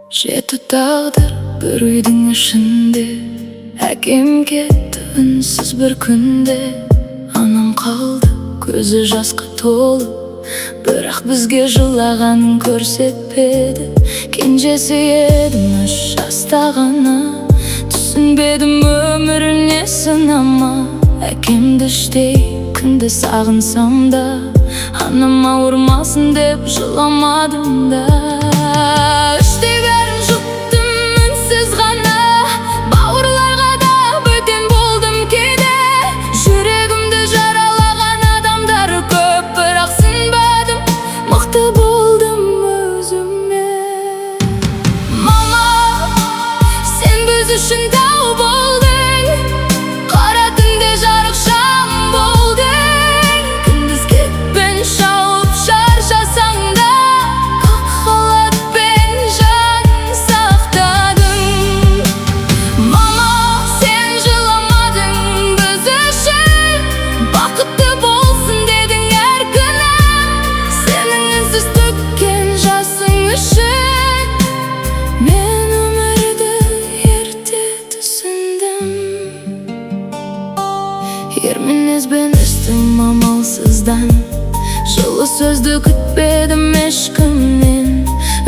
Жеті тағдыр бір үйдің ішінде. Әкем кетті үнсіз бір күнде. Анам қалды көзі жасқа толы, бірақ бізге жылағанын көрсетпеді. Кенжесі едім 3 жаста ғана. Түсінбедім өмір не сынама. Әкемді іштей күнде сағынсам да, анам ауырмасын деп жыламадым да. Іштей бәрін жұттым үнсіз ғана. Бауырларға да бөтен болдым кейде. Жүрегімді жаралаған адамдар көп, бірақ сынбадым, мықты болдым өзіме. Мама, сен біз үшін тау болдың. Қара түнде жарық шам болдың. Күндіз кетпен шауып шаршасаң да, ақ халатпен жан сақтадың. Мама, сен жыламадың біз үшін. Бақытты болсын дедің әр күнім. Сенің үнсіз төккен жасың үшін мен өмірді ерте түсіндім. Ер мінезбен өстім амалсыздан. Жылы сөзді күтпедім ешкімнен.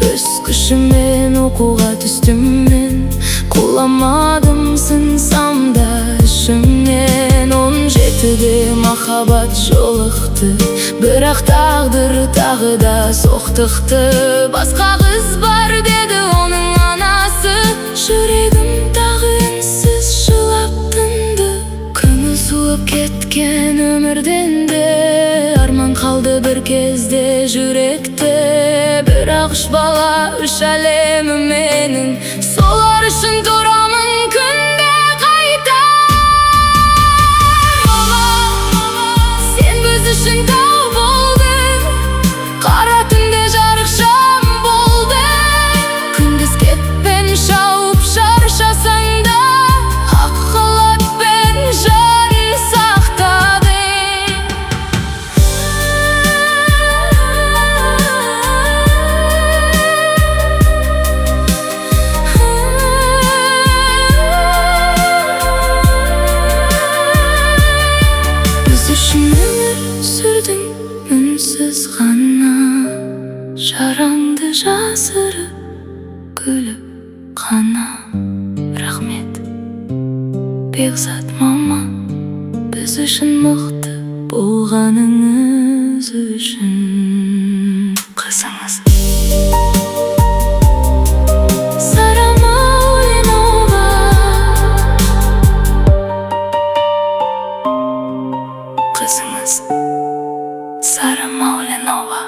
Өз күшімен оқуға түстім мен. Құламадым сынсам да ішімнен. 17-де махаббат жолықты, бірақ тағдыр тағы да соқтықты. Басқа қыз бар деді оның анасы. Жүрегім тағы үнсіз жылап тынды. Көңіл суып кеткен өмірден де, арман қалды бір кезде жүректе. Бірақ 3 бала 3 әлемі менің. Солар үшін тұрамын күнде қайта. Мама, сен біз үшін тау болдың. Қара түнде жарық шам болдың. Күндіз кетпен шауып шаршасаң да, ақ халатпен жан сақтадың. Біз үшін өмір сүрдің үнсіз ғана. Жараңды жасырып күліп қана. Рахмет Бекзат мама, біз үшін мықты болғаныңыз үшін. Қызыңыз Сара Мауленова. Қызыңыз Сара Мауленова.